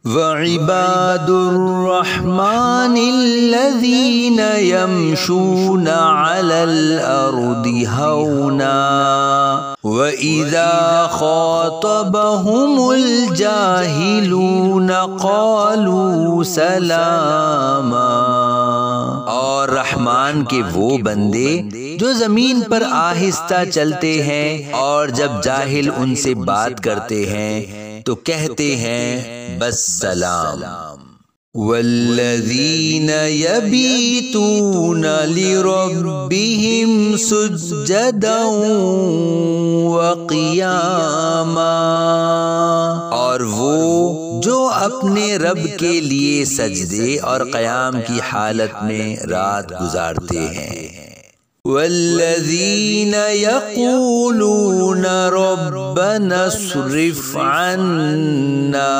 وعباد الرحمن الذين يمشون على الأرض هونا وإذا خاطبهم الجاهلون قالوا سلاما۔ اور رحمان کے وہ بندے جو زمین پر آہستہ چلتے ہیں اور جب جاہل ان سے بات کرتے ہیں تو کہتے ہیں بس سلام۔ والذین یبیتون لربہم سجدا وقیاما، اور وہ جو اپنے رب کے لیے سجدے اور قیام کی حالت میں رات گزارتے ہیں۔ والذین یقولون ربنا اصرف عنا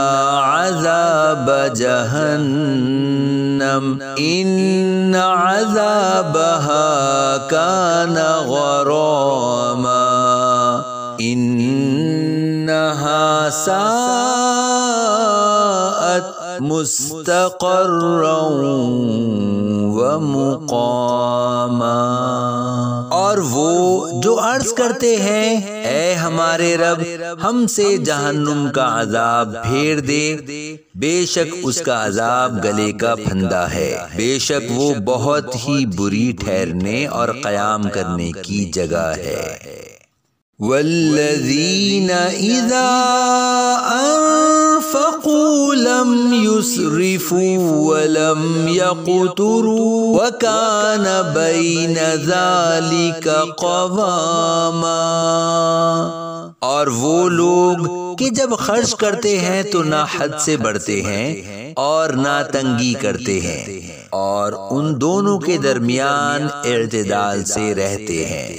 عذاب جہنم ان عذابها کان غراما انہا ساءت مستقرا ومقاما۔ اور وہ جو عرض کرتے ہیں اے ہمارے رب ہم سے جہنم کا عذاب پھیر دے، بے شک اس کا عذاب گلے کا پھندا ہے، بے شک وہ بہت ہی بری ٹھہرنے اور قیام کرنے کی جگہ ہے۔ والذین اذا انفقوا لم يسرفوا ولم يقتروا وكان بين ذلك قواما۔ اور وہ لوگ کہ جب خرچ کرتے ہیں تو نہ حد سے بڑھتے ہیں اور نہ تنگی کرتے ہیں، اور ان دونوں کے درمیان اعتدال سے رہتے ہیں۔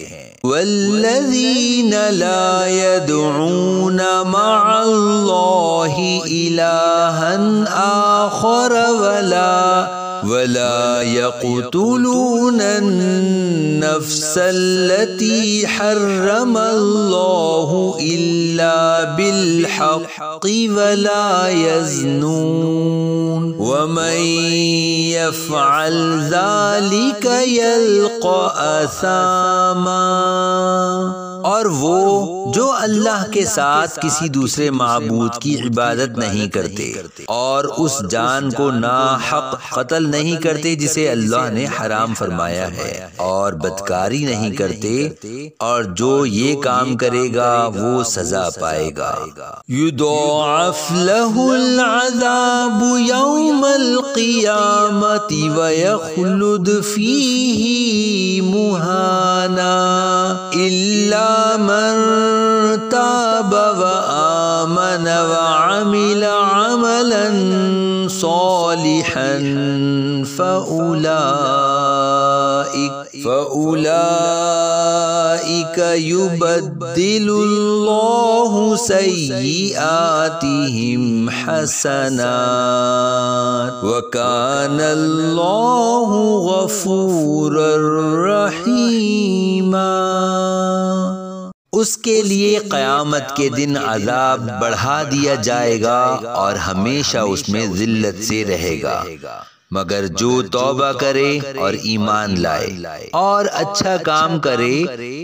والذین لا يدعون مع اللہ الہا آخر ولا يقتلون النفس التي حرم الله إلا بالحق ولا يزنون ومن يفعل ذلك يلقى أثاما۔ اور وہ جو اللہ کے ساتھ کسی دوسرے معبود کی عبادت نہیں کرتے اور اس جان کو ناحق قتل نہیں کرتے جسے اللہ نے حرام فرمایا ہے، اور بدکاری نہیں کرتے، اور جو یہ کام کرے گا وہ سزا پائے گا۔ یضاعف له العذاب یوم القیامة ویخلد فیہ مہانا الا من تاب وآمن وعمل عملا صالحا فأولئك يبدل الله سيئاتهم حسنات وكان الله غفورا رحيما۔ اس کے لیے قیامت کے دن عذاب بڑھا دیا جائے گا اور ہمیشہ اس میں ذلت سے رہے گا، مگر جو توبہ کرے اور ایمان لائے اور اچھا کام کرے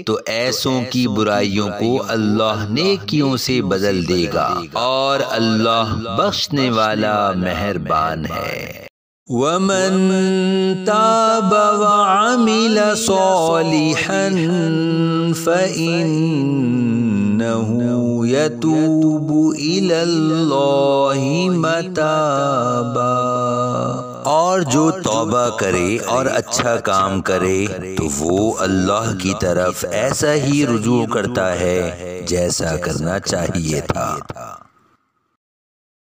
تو ایسوں کی برائیوں کو اللہ نیکیوں سے بدل دے گا، اور اللہ بخشنے والا مہربان ہے۔ وَمَن تَابَ وَعَمِلَ صَالِحًا فَإِنَّهُ يَتُوبُ إِلَى اللَّهِ مَتَابًا۔ اور جو توبہ کرے اور اچھا کام کرے تو وہ اللہ کی طرف ایسا ہی رجوع کرتا ہے جیسا کرنا چاہیے تھا۔